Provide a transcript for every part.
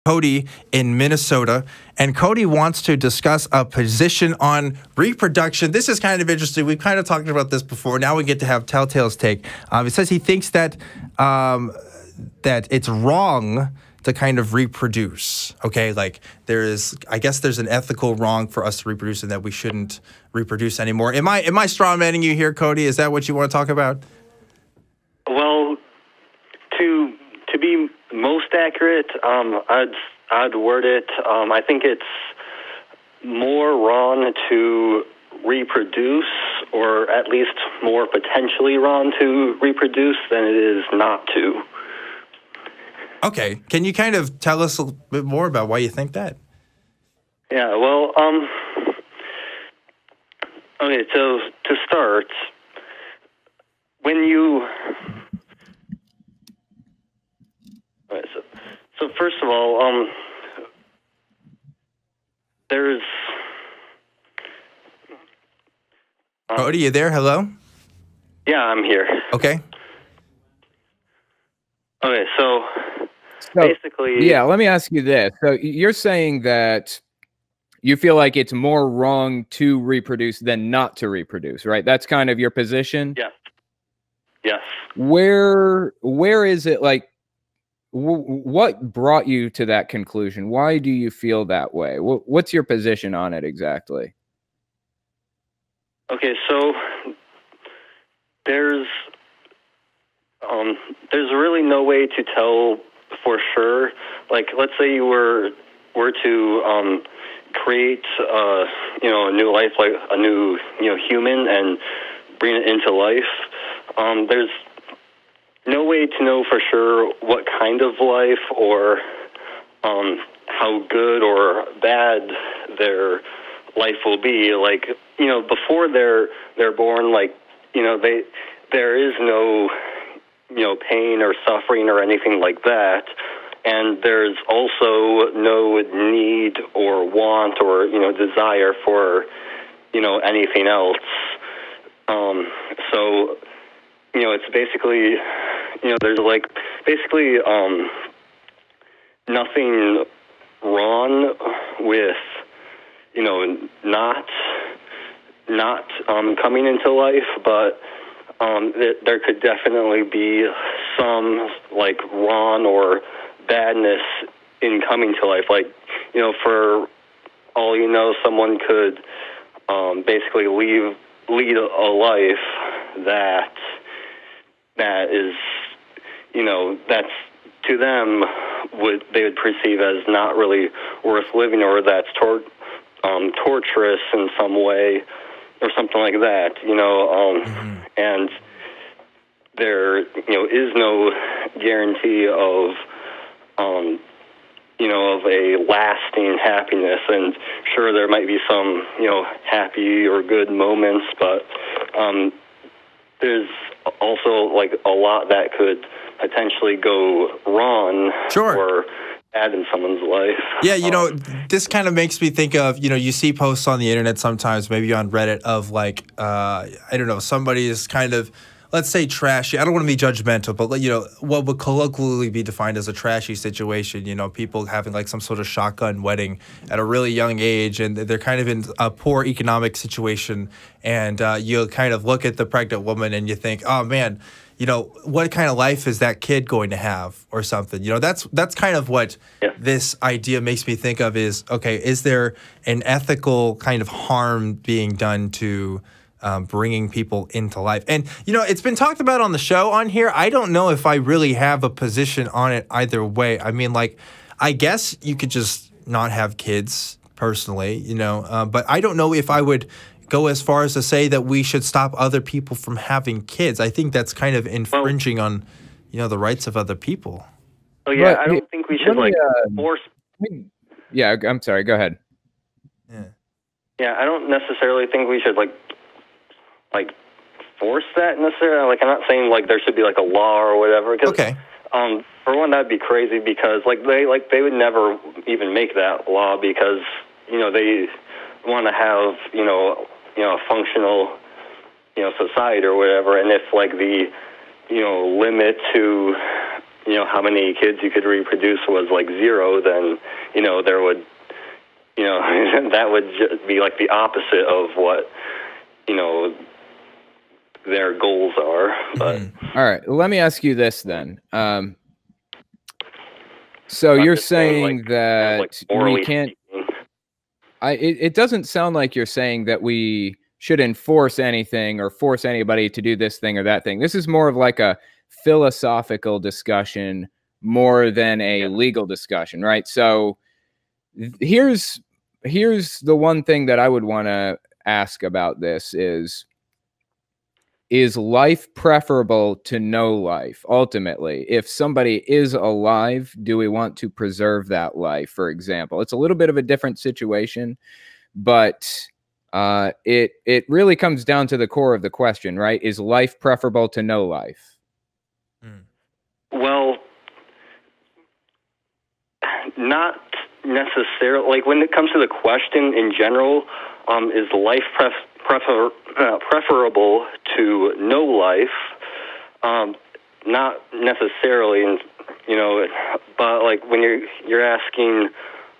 Cody in Minnesota, and Cody wants to discuss a position on reproduction. This is kind of interesting. We've kind of talked about this before. Now we get to have Telltale's take. It says he thinks that that it's wrong to kind of reproduce. Okay, like I guess there's an ethical wrong for us to reproduce, and that we shouldn't reproduce anymore. Am I strawmanning you here, Cody? Is that what you want to talk about? Well, to be most accurate, I'd word it. I think it's more wrong to reproduce, or at least more potentially wrong to reproduce than it is not to. Okay, can you kind of tell us a little bit more about why you think that? Yeah, well, okay, so to start, when you... Right, so first of all, there's... Cody, you there? Hello? Yeah, I'm here. Okay. Okay, so basically... Yeah, let me ask you this. So you're saying that you feel like it's more wrong to reproduce than not to reproduce, right? That's kind of your position? Yes. Yes. Where is it, like, what brought you to that conclusion? Why do you feel that way? What's your position on it exactly? Okay, so there's really no way to tell for sure. Like, let's say you were to create a new life, like a new human, and bring it into life. There's no way to know for sure what kind of life or how good or bad their life will be. Like, before they're born, like, there is no pain or suffering or anything like that, and there's also no need or want or desire for anything else. So it's basically there's like basically nothing wrong with not coming into life, but there could definitely be some like wrong or badness in coming to life. Like, for all someone could basically lead a life that is, that's to them they would perceive as not really worth living, or that's torturous in some way, or something like that, and there, is no guarantee of, of a lasting happiness. And sure, there might be some, happy or good moments, but there's also like a lot that could potentially go wrong. Sure. Or add in someone's life. Yeah, this kind of makes me think of, you see posts on the internet sometimes, maybe on Reddit, of like, I don't know, somebody is kind of, let's say, trashy. I don't want to be judgmental, but what would colloquially be defined as a trashy situation, people having like some sort of shotgun wedding at a really young age, and they're kind of in a poor economic situation, and you kind of look at the pregnant woman and you think, oh man, what kind of life is that kid going to have, or something? That's kind of what this idea makes me think of is, okay, is there an ethical kind of harm being done to bringing people into life? And, it's been talked about on the show on here. I don't know if I really have a position on it either way. I mean, like, I guess you could just not have kids personally, but I don't know if I would go as far as to say that we should stop other people from having kids. I think that's kind of infringing on, the rights of other people. Oh yeah, I don't think we should force. Yeah, I'm sorry. Go ahead. Yeah, I don't necessarily think we should like force that necessarily. Like, I'm not saying like there should be like a law or whatever. Okay. For one, that'd be crazy, because they would never even make that law, because they want to have a functional society or whatever. And if like the limit to you know, how many kids you could reproduce was like 0, then, you know, there would, you know, that would just be like the opposite of what, you know, their goals are. But all right, let me ask you this then. So you're saying like, that we can't. speaking. It doesn't sound like you're saying that we should enforce anything or force anybody to do this thing or that thing. This is more of like a philosophical discussion more than a legal discussion, right? So here's the one thing that I would want to ask about this is life preferable to no life? Ultimately, if somebody is alive, do we want to preserve that life, for example? It's a little bit of a different situation, but it really comes down to the core of the question, right? Is life preferable to no life? Well, not necessarily. Like, when it comes to the question in general, is life preferable to no life? Not necessarily, you know. But like when you're asking,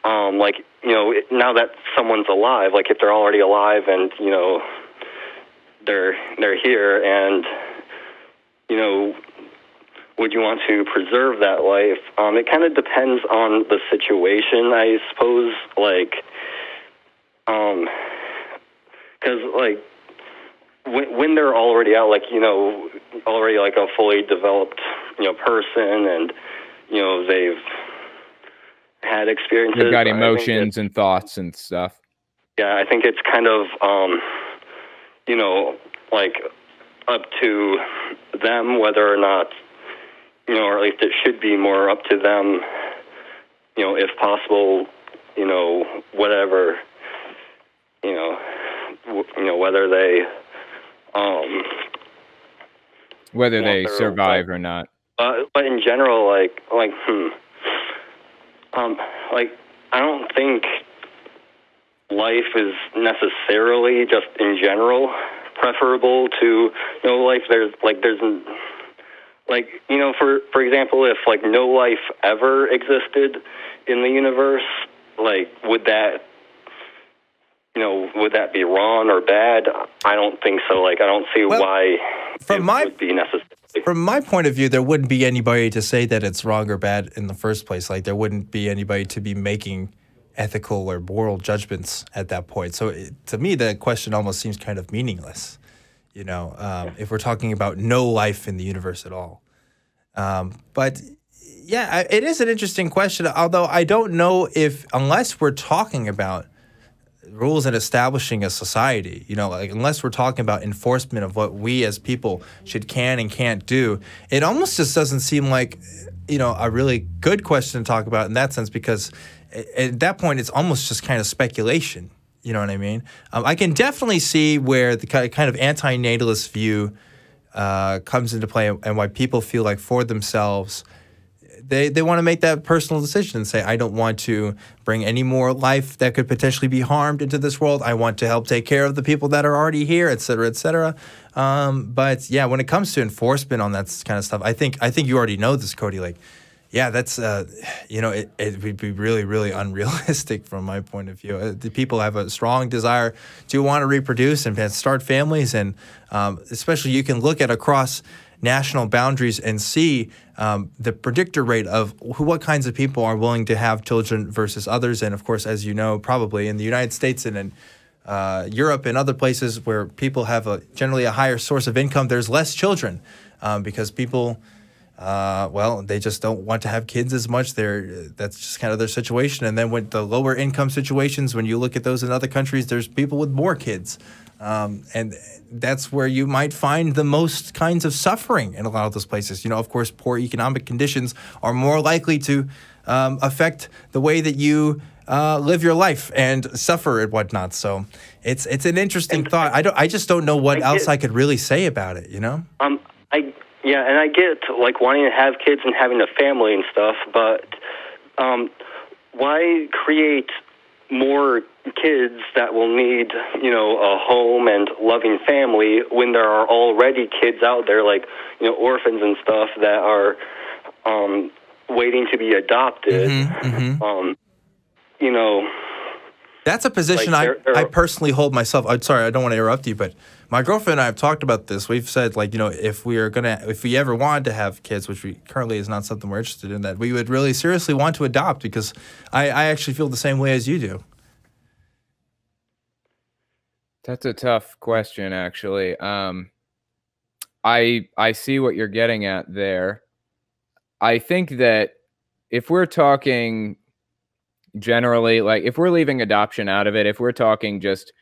like, you know, now that someone's alive, like if they're already alive and, you know, they're here, and, you know, would you want to preserve that life? It kind of depends on the situation, I suppose. Like, because like when they're already out, like, you know, already like a fully developed, you know, person, and, you know, they've had experiences. They've got emotions and thoughts and stuff. Yeah, I think it's kind of, you know, like up to them whether or not, you know, or at least it should be more up to them, you know, if possible, you know, whatever, you know, whether they, survive or not. But in general, like, like, I don't think life is necessarily just in general preferable to no life. There's, like, you know, for example, if like no life ever existed in the universe, like, would that be wrong or bad? I don't think so. Like, I don't see why it would be necessary. From my point of view, there wouldn't be anybody to say that it's wrong or bad in the first place. Like, there wouldn't be anybody to be making ethical or moral judgments at that point. So to me, the question almost seems kind of meaningless, you know, if we're talking about no life in the universe at all. But yeah, it is an interesting question, although I don't know if, unless we're talking about rules and establishing a society, you know, like, unless we're talking about enforcement of what we as people can and can't do, it almost just doesn't seem like, you know, a really good question to talk about in that sense, because at that point it's almost just kind of speculation. You know what I mean? I can definitely see where the kind of anti-natalist view comes into play, and why people feel like for themselves they want to make that personal decision and say, I don't want to bring any more life that could potentially be harmed into this world. I want to help take care of the people that are already here, et cetera, et cetera. But yeah, when it comes to enforcement on that kind of stuff, I think you already know this, Cody. Like, yeah, that's, you know, it would be really, really unrealistic from my point of view. The people have a strong desire to want to reproduce and start families. And especially you can look at across national boundaries and see the predictor rate of what kinds of people are willing to have children versus others. And of course, as you know, probably in the United States and in Europe and other places where people have generally a higher source of income, there's less children because people, well, they just don't want to have kids as much. That's just kind of their situation. And then with the lower income situations, when you look at those in other countries, there's people with more kids. And that's where you might find the most kinds of suffering in a lot of those places. You know, of course, poor economic conditions are more likely to affect the way that you live your life and suffer and whatnot. So it's an interesting thought. I just don't know what else I could really say about it, you know? Yeah, and I get, like, wanting to have kids and having a family and stuff, but why create more kids that will need, you know, a home and loving family when there are already kids out there, like, you know, orphans and stuff that are, waiting to be adopted. You know, that's a position like I personally hold myself. I'm sorry, I don't want to interrupt you, but my girlfriend and I have talked about this. We've said, like, you know, if we ever wanted to have kids, which we currently is not something we're interested in, that we would really seriously want to adopt, because I actually feel the same way as you do. That's a tough question, actually. I see what you're getting at there. I think that if we're talking generally, like if we're leaving adoption out of it, if we're talking just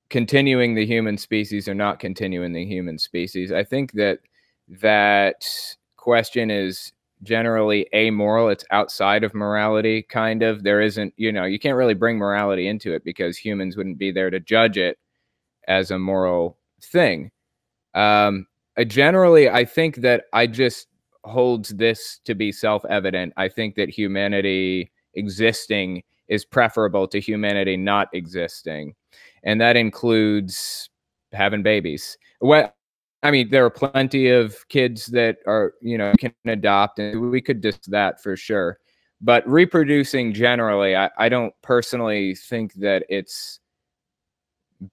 continuing the human species or not continuing the human species, I think that that question is generally amoral. It's outside of morality, kind of. There isn't, you know, you can't really bring morality into it because humans wouldn't be there to judge it as a moral thing. Generally, I think that I just holds this to be self-evident. I think that humanity existing is preferable to humanity not existing. And that includes having babies. Well, I mean, there are plenty of kids that are, you know, can adopt, and we could discuss that for sure. But reproducing generally, I don't personally think that it's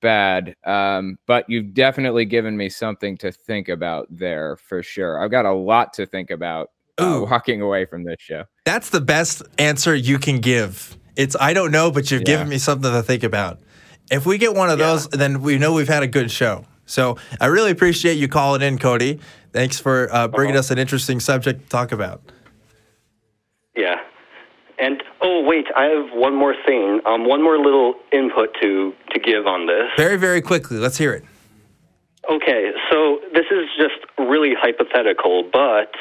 bad. But you've definitely given me something to think about there for sure. I've got a lot to think about walking away from this show. That's the best answer you can give. It's, I don't know, but you've given me something to think about. If we get one of those, then we know we've had a good show. So I really appreciate you calling in, Cody. Thanks for bringing us an interesting subject to talk about. Yeah. And, oh, wait, I have one more thing, one more little input to give on this. Very, very quickly. Let's hear it. Okay, so this is just really hypothetical, but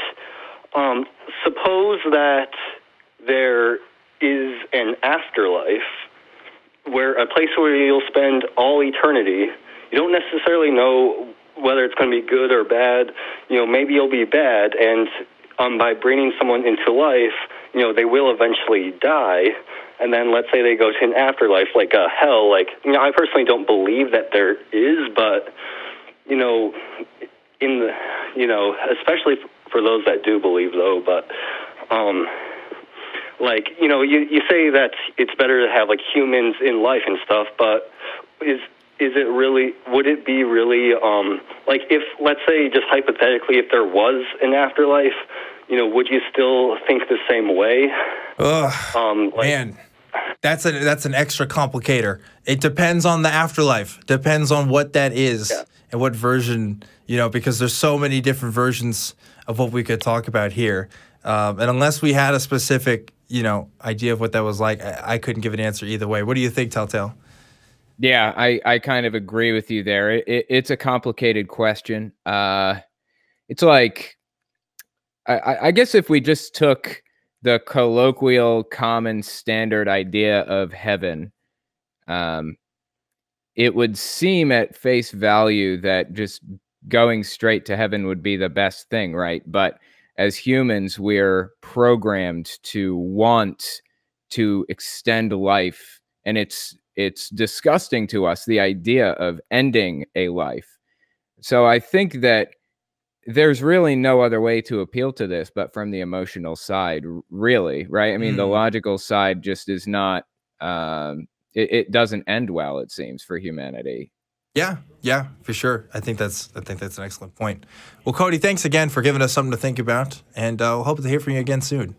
suppose that there is an afterlife, where a place where you'll spend all eternity. You don't necessarily know whether it's going to be good or bad. You know, maybe you'll be bad, and by bringing someone into life, you know, they will eventually die. And then let's say they go to an afterlife, like a hell. Like, you know, I personally don't believe that there is, but, you know, in the, you know, especially for those that do believe, though, but, like, you know, you say that it's better to have, like, humans in life and stuff, but is it really, would it be really, like, if, let's say, just hypothetically, if there was an afterlife, you know, would you still think the same way? Ugh, man, that's an extra complicator. It depends on the afterlife. Depends on what that is and what version, you know, because there's so many different versions of what we could talk about here. And unless we had a specific, you know, idea of what that was like, I couldn't give an answer either way. What do you think, Telltale? Yeah, I kind of agree with you there. It's a complicated question. It's like, I guess if we just took the colloquial, common, standard idea of heaven, it would seem at face value that just going straight to heaven would be the best thing, right? But as humans, we're programmed to want to extend life, and it's disgusting to us, the idea of ending a life. So I think that there's really no other way to appeal to this but from the emotional side, really, right? I mean, the logical side just is not, it doesn't end well, it seems, for humanity. Yeah, for sure. I think that's an excellent point. Well, Cody, thanks again for giving us something to think about, and we'll hope to hear from you again soon.